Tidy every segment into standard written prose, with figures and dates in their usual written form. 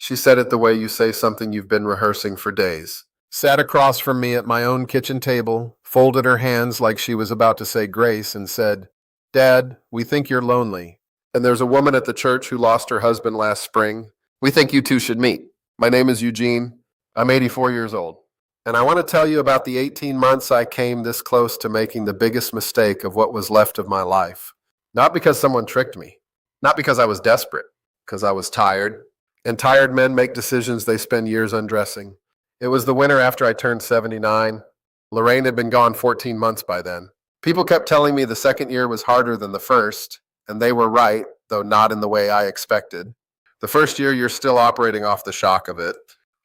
She said it the way you say something you've been rehearsing for days. Sat across from me at my own kitchen table, folded her hands like she was about to say grace, and said, "Dad, we think you're lonely. And there's a woman at the church who lost her husband last spring. We think you two should meet. My name is Eugene. I'm 84 years old. And I want to tell you about the 18 months I came this close to making the biggest mistake of what was left of my life. Not because someone tricked me. Not because I was desperate. Because I was tired. And tired men make decisions they spend years undressing. It was the winter after I turned 79. Lorraine had been gone 14 months by then. People kept telling me the second year was harder than the first, and they were right, though not in the way I expected. The first year, you're still operating off the shock of it.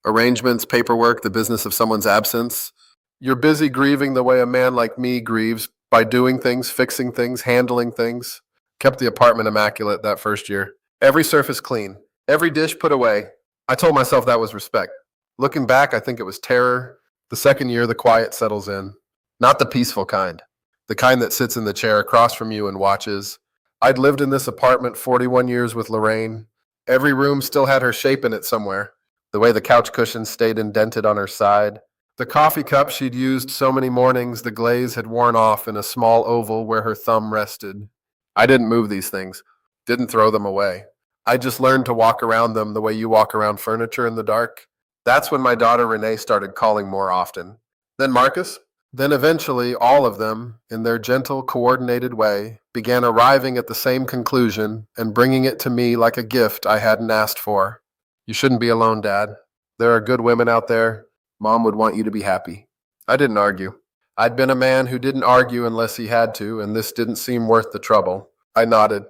Arrangements, paperwork, the business of someone's absence. You're busy grieving the way a man like me grieves by doing things, fixing things, handling things. Kept the apartment immaculate that first year. Every surface clean. Every dish put away. I told myself that was respect. Looking back, I think it was terror. The second year, the quiet settles in. Not the peaceful kind. The kind that sits in the chair across from you and watches. I'd lived in this apartment 41 years with Lorraine. Every room still had her shape in it somewhere. The way the couch cushions stayed indented on her side. The coffee cup she'd used so many mornings, the glaze had worn off in a small oval where her thumb rested. I didn't move these things. Didn't throw them away. I just learned to walk around them the way you walk around furniture in the dark. That's when my daughter Renee started calling more often. Then Marcus. Then eventually all of them, in their gentle, coordinated way, began arriving at the same conclusion and bringing it to me like a gift I hadn't asked for. You shouldn't be alone, Dad. There are good women out there. Mom would want you to be happy. I didn't argue. I'd been a man who didn't argue unless he had to, and this didn't seem worth the trouble. I nodded,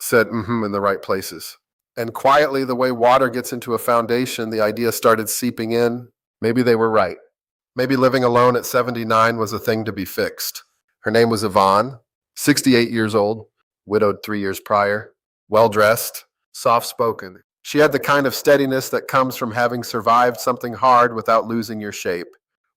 said in the right places. And quietly, the way water gets into a foundation, the idea started seeping in. Maybe they were right. Maybe living alone at 79 was a thing to be fixed. Her name was Yvonne, 68 years old, widowed 3 years prior, well-dressed, soft-spoken. She had the kind of steadiness that comes from having survived something hard without losing your shape.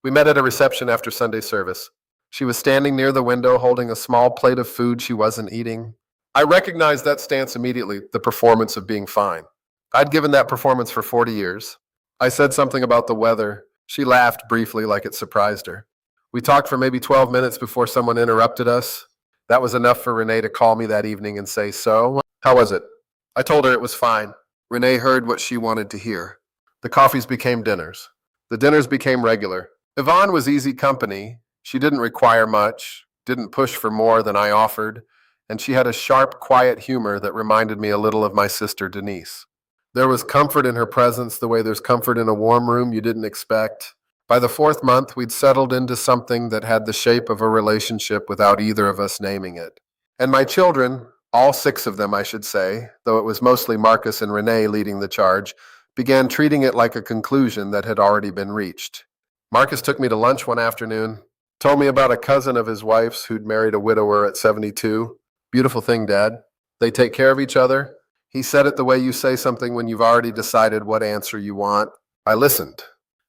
We met at a reception after Sunday service. She was standing near the window holding a small plate of food she wasn't eating. I recognized that stance immediately, the performance of being fine. I'd given that performance for 40 years. I said something about the weather. She laughed briefly like it surprised her. We talked for maybe 12 minutes before someone interrupted us. That was enough for Renee to call me that evening and say, "So, how was it?" I told her it was fine. Renee heard what she wanted to hear. The coffees became dinners. The dinners became regular. Yvonne was easy company. She didn't require much, didn't push for more than I offered, and she had a sharp, quiet humor that reminded me a little of my sister Denise. There was comfort in her presence the way there's comfort in a warm room you didn't expect. By the 4th month, we'd settled into something that had the shape of a relationship without either of us naming it. And my children, all 6 of them I should say, though it was mostly Marcus and Renee leading the charge, began treating it like a conclusion that had already been reached. Marcus took me to lunch one afternoon, told me about a cousin of his wife's who'd married a widower at 72. "Beautiful thing, Dad. They take care of each other." He said it the way you say something when you've already decided what answer you want. I listened.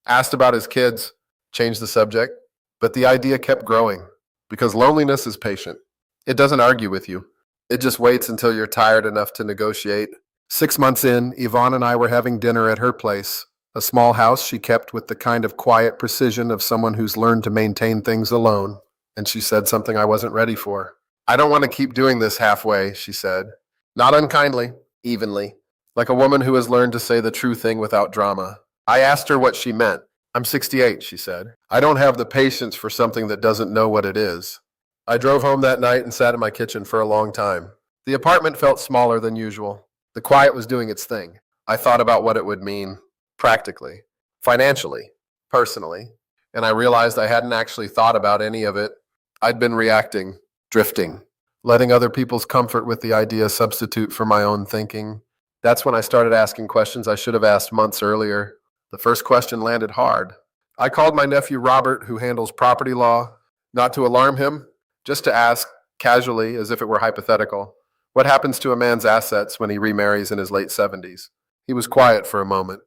Asked about his kids. Changed the subject. But the idea kept growing. Because loneliness is patient. It doesn't argue with you. It just waits until you're tired enough to negotiate. 6 months in, Yvonne and I were having dinner at her place. A small house she kept with the kind of quiet precision of someone who's learned to maintain things alone. And she said something I wasn't ready for. "I don't want to keep doing this halfway," she said. Not unkindly, evenly. Like a woman who has learned to say the true thing without drama. I asked her what she meant. "I'm 68, she said. "I don't have the patience for something that doesn't know what it is." I drove home that night and sat in my kitchen for a long time. The apartment felt smaller than usual. The quiet was doing its thing. I thought about what it would mean, practically, financially, personally, and I realized I hadn't actually thought about any of it. I'd been reacting, drifting, letting other people's comfort with the idea substitute for my own thinking. That's when I started asking questions I should have asked months earlier. The first question landed hard. I called my nephew Robert, who handles property law, not to alarm him, just to ask, casually, as if it were hypothetical, what happens to a man's assets when he remarries in his late 70s? He was quiet for a moment.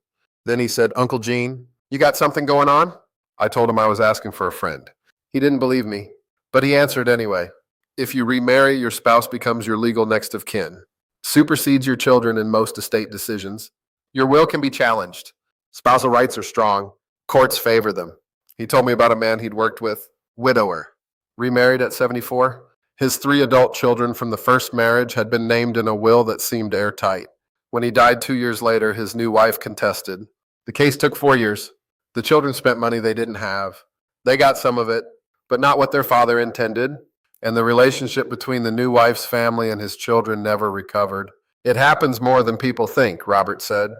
Then he said, "Uncle Gene, you got something going on?" I told him I was asking for a friend. He didn't believe me, but he answered anyway. If you remarry, your spouse becomes your legal next of kin, supersedes your children in most estate decisions. Your will can be challenged. Spousal rights are strong. Courts favor them. He told me about a man he'd worked with, widower, remarried at 74. His 3 adult children from the first marriage had been named in a will that seemed airtight. When he died 2 years later, his new wife contested. The case took 4 years. The children spent money they didn't have. They got some of it, but not what their father intended, and the relationship between the new wife's family and his children never recovered. It happens more than people think, Robert said,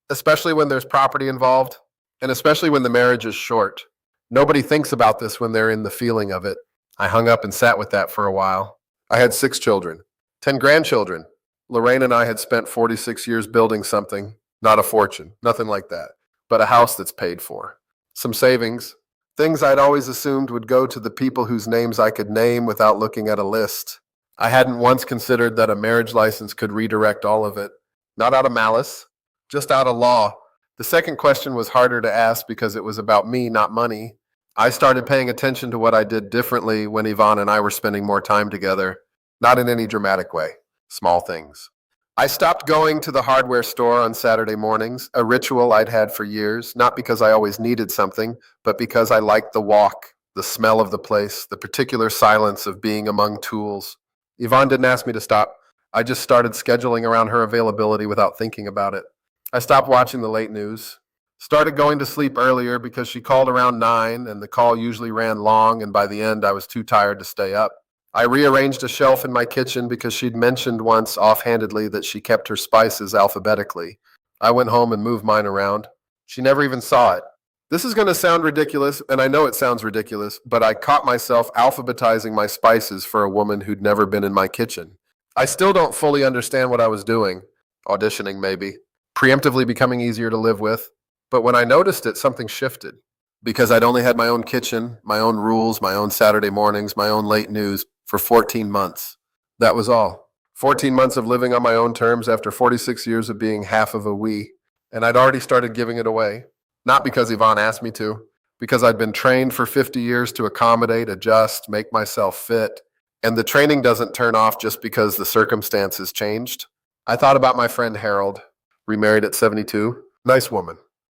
especially when there's property involved, and especially when the marriage is short. Nobody thinks about this when they're in the feeling of it. I hung up and sat with that for a while. I had 6 children, 10 grandchildren. Lorraine and I had spent 46 years building something, not a fortune, nothing like that, but a house that's paid for. Some savings, things I'd always assumed would go to the people whose names I could name without looking at a list. I hadn't once considered that a marriage license could redirect all of it. Not out of malice, just out of law. The second question was harder to ask because it was about me, not money. I started paying attention to what I did differently when Yvonne and I were spending more time together. Not in any dramatic way. Small things. I stopped going to the hardware store on Saturday mornings, a ritual I'd had for years, not because I always needed something, but because I liked the walk, the smell of the place, the particular silence of being among tools. Yvonne didn't ask me to stop. I just started scheduling around her availability without thinking about it. I stopped watching the late news. Started going to sleep earlier because she called around 9 and the call usually ran long, and by the end I was too tired to stay up. I rearranged a shelf in my kitchen because she'd mentioned once offhandedly that she kept her spices alphabetically. I went home and moved mine around. She never even saw it. This is going to sound ridiculous, and I know it sounds ridiculous, but I caught myself alphabetizing my spices for a woman who'd never been in my kitchen. I still don't fully understand what I was doing. Auditioning, maybe. Preemptively becoming easier to live with. But when I noticed it, something shifted. Because I'd only had my own kitchen, my own rules, my own Saturday mornings, my own late news for 14 months. That was all. 14 months of living on my own terms after 46 years of being half of a we. And I'd already started giving it away. Not because Yvonne asked me to, because I'd been trained for 50 years to accommodate, adjust, make myself fit. And the training doesn't turn off just because the circumstances changed. I thought about my friend Harold, remarried at 72. Nice woman.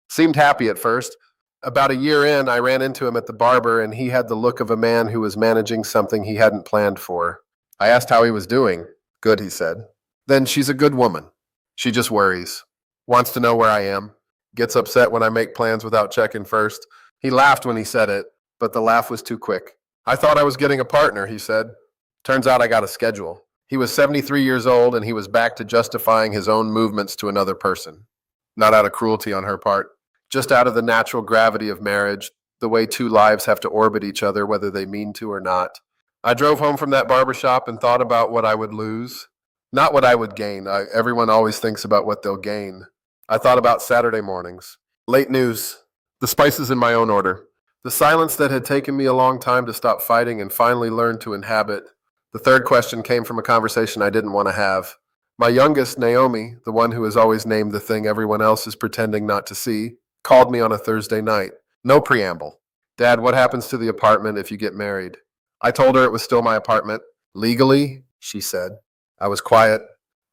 Seemed happy at first. About a year in, I ran into him at the barber, and he had the look of a man who was managing something he hadn't planned for. I asked how he was doing. Good, he said. Then she's a good woman. She just worries. Wants to know where I am. Gets upset when I make plans without checking first. He laughed when he said it, but the laugh was too quick. I thought I was getting a partner, he said. Turns out I got a schedule. He was 73 years old, and he was back to justifying his own movements to another person. Not out of cruelty on her part. Just out of the natural gravity of marriage, the way 2 lives have to orbit each other whether they mean to or not. I drove home from that barbershop and thought about what I would lose. Not what I would gain. Everyone always thinks about what they'll gain. I thought about Saturday mornings. Late news. The spices in my own order. The silence that had taken me a long time to stop fighting and finally learn to inhabit. The third question came from a conversation I didn't want to have. My youngest, Naomi, the one who is always named the thing everyone else is pretending not to see, called me on a Thursday night. No preamble. Dad, what happens to the apartment if you get married? I told her it was still my apartment. Legally, she said. I was quiet.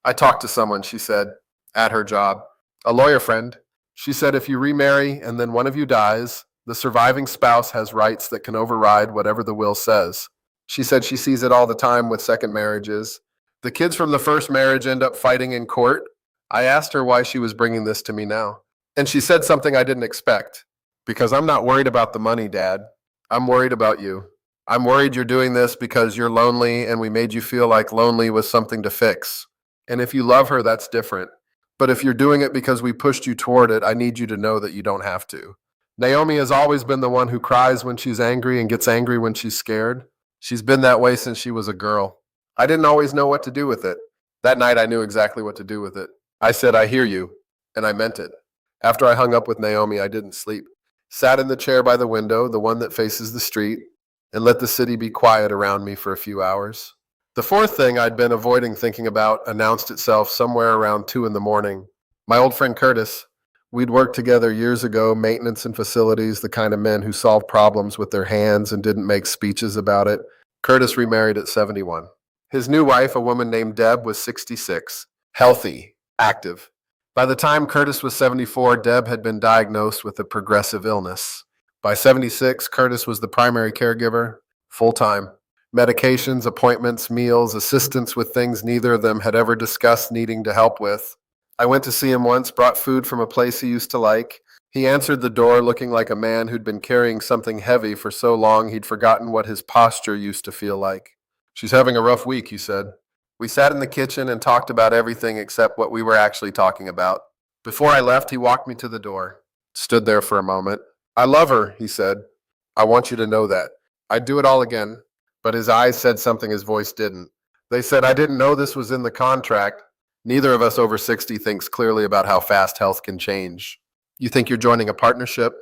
I talked to someone, she said, at her job. A lawyer friend. She said if you remarry and then one of you dies, the surviving spouse has rights that can override whatever the will says. She said she sees it all the time with second marriages. The kids from the first marriage end up fighting in court. I asked her why she was bringing this to me now. And she said something I didn't expect. Because I'm not worried about the money, Dad. I'm worried about you. I'm worried you're doing this because you're lonely and we made you feel like lonely was something to fix. And if you love her, that's different. But if you're doing it because we pushed you toward it, I need you to know that you don't have to. Naomi has always been the one who cries when she's angry and gets angry when she's scared. She's been that way since she was a girl. I didn't always know what to do with it. That night I knew exactly what to do with it. I said, I hear you. And I meant it. After I hung up with Naomi, I didn't sleep. Sat in the chair by the window, the one that faces the street, and let the city be quiet around me for a few hours. The fourth thing I'd been avoiding thinking about announced itself somewhere around 2 a.m. My old friend Curtis. We'd worked together years ago, maintenance and facilities, the kind of men who solved problems with their hands and didn't make speeches about it. Curtis remarried at 71. His new wife, a woman named Deb, was 66. Healthy, active. By the time Curtis was 74, Deb had been diagnosed with a progressive illness. By 76, Curtis was the primary caregiver, full time. Medications, appointments, meals, assistance with things neither of them had ever discussed needing to help with. I went to see him once, brought food from a place he used to like. He answered the door looking like a man who'd been carrying something heavy for so long he'd forgotten what his posture used to feel like. "She's having a rough week," he said. We sat in the kitchen and talked about everything except what we were actually talking about. Before I left, he walked me to the door, stood there for a moment. "I love her," he said. "I want you to know that. I'd do it all again." But his eyes said something his voice didn't. They said, "I didn't know this was in the contract." Neither of us over 60 thinks clearly about how fast health can change. You think you're joining a partnership.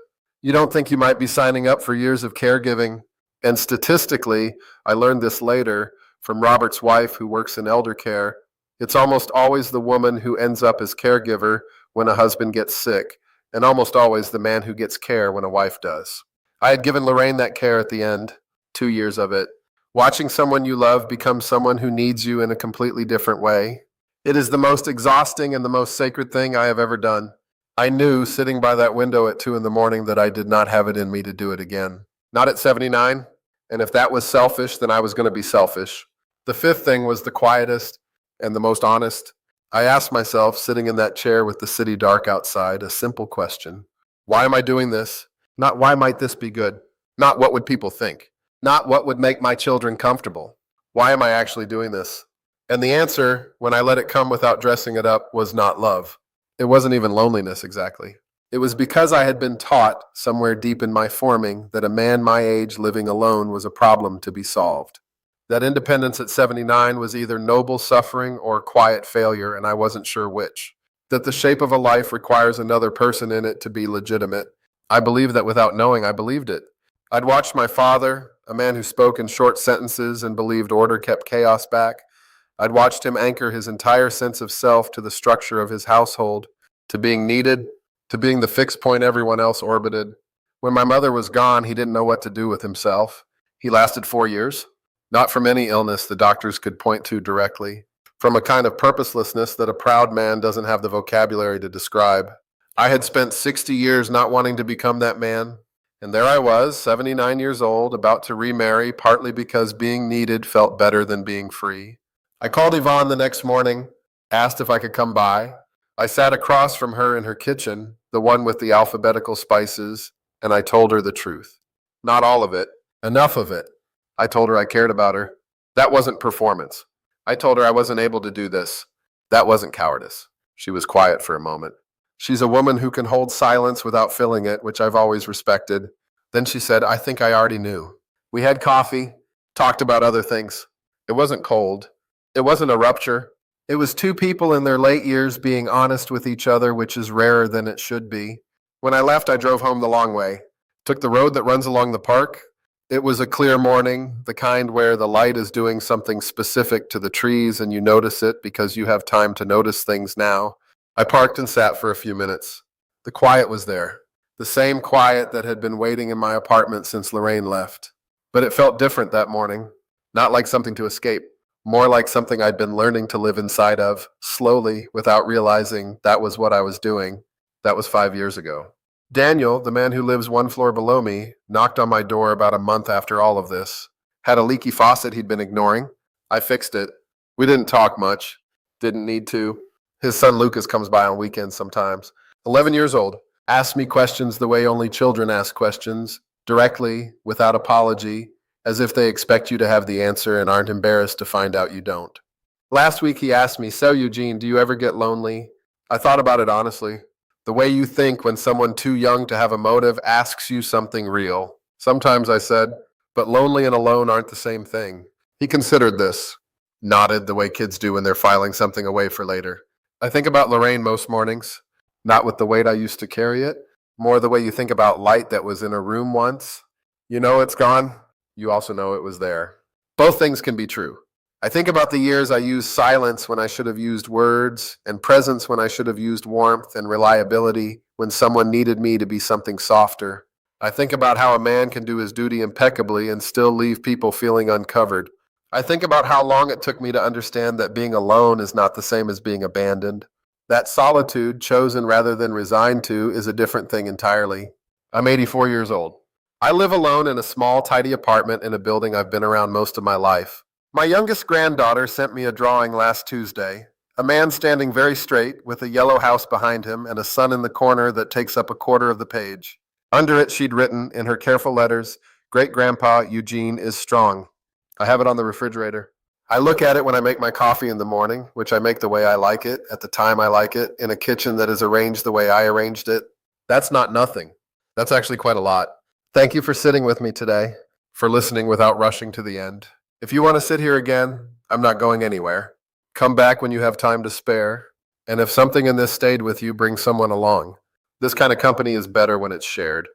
You don't think you might be signing up for years of caregiving. And statistically, I learned this later from Robert's wife who works in elder care, it's almost always the woman who ends up as caregiver when a husband gets sick, and almost always the man who gets care when a wife does. I had given Lorraine that care at the end, 2 years of it. Watching someone you love become someone who needs you in a completely different way. It is the most exhausting and the most sacred thing I have ever done. I knew, sitting by that window at 2 in the morning, that I did not have it in me to do it again. Not at 79, and if that was selfish, then I was going to be selfish. The fifth thing was the quietest and the most honest. I asked myself, sitting in that chair with the city dark outside, a simple question. Why am I doing this? Not why might this be good? Not what would people think? Not what would make my children comfortable? Why am I actually doing this? And the answer, when I let it come without dressing it up, was not love. It wasn't even loneliness exactly. It was because I had been taught, somewhere deep in my forming, that a man my age living alone was a problem to be solved. That independence at 79 was either noble suffering or quiet failure, and I wasn't sure which. That the shape of a life requires another person in it to be legitimate. I believed that without knowing I believed it. I'd watched my father, a man who spoke in short sentences and believed order kept chaos back. I'd watched him anchor his entire sense of self to the structure of his household, to being needed, to being the fixed point everyone else orbited. When my mother was gone, he didn't know what to do with himself. He lasted 4 years. Not from any illness the doctors could point to directly, from a kind of purposelessness that a proud man doesn't have the vocabulary to describe. I had spent 60 years not wanting to become that man, and there I was, 79 years old, about to remarry, partly because being needed felt better than being free. I called Yvonne the next morning, asked if I could come by. I sat across from her in her kitchen, the one with the alphabetical spices, and I told her the truth. Not all of it, enough of it. I told her I cared about her. That wasn't performance. I told her I wasn't able to do this. That wasn't cowardice. She was quiet for a moment. She's a woman who can hold silence without filling it, which I've always respected. Then she said, "I think I already knew." We had coffee, talked about other things. It wasn't cold. It wasn't a rupture. It was two people in their late years being honest with each other, which is rarer than it should be. When I left, I drove home the long way. Took the road that runs along the park. It was a clear morning, the kind where the light is doing something specific to the trees and you notice it because you have time to notice things now. I parked and sat for a few minutes. The quiet was there, the same quiet that had been waiting in my apartment since Lorraine left. But it felt different that morning, not like something to escape, more like something I'd been learning to live inside of, slowly, without realizing that was what I was doing. That was 5 years ago. Daniel, the man who lives one floor below me, knocked on my door about a month after all of this. Had a leaky faucet he'd been ignoring. I fixed it. We didn't talk much. Didn't need to. His son Lucas comes by on weekends sometimes. 11 years old. Asks me questions the way only children ask questions, directly, without apology, as if they expect you to have the answer and aren't embarrassed to find out you don't. Last week he asked me, "So Eugene, do you ever get lonely?" I thought about it honestly. The way you think when someone too young to have a motive asks you something real. Sometimes, I said, but lonely and alone aren't the same thing. He considered this, nodded the way kids do when they're filing something away for later. I think about Lorraine most mornings, not with the weight I used to carry it, more the way you think about light that was in a room once. You know it's gone, you also know it was there. Both things can be true. I think about the years I used silence when I should have used words, and presence when I should have used warmth, and reliability when someone needed me to be something softer. I think about how a man can do his duty impeccably and still leave people feeling uncovered. I think about how long it took me to understand that being alone is not the same as being abandoned, That solitude, chosen rather than resigned to, is a different thing entirely. I'm 84 years old. I live alone in a small, tidy apartment in a building I've been around most of my life. My youngest granddaughter sent me a drawing last Tuesday. A man standing very straight, with a yellow house behind him and a sun in the corner that takes up a quarter of the page. Under it, she'd written, in her careful letters, "Great-Grandpa Eugene is strong." I have it on the refrigerator. I look at it when I make my coffee in the morning, which I make the way I like it, at the time I like it, in a kitchen that is arranged the way I arranged it. That's not nothing. That's actually quite a lot. Thank you for sitting with me today, for listening without rushing to the end. If you want to sit here again, I'm not going anywhere. Come back when you have time to spare, and if something in this stayed with you, bring someone along. This kind of company is better when it's shared.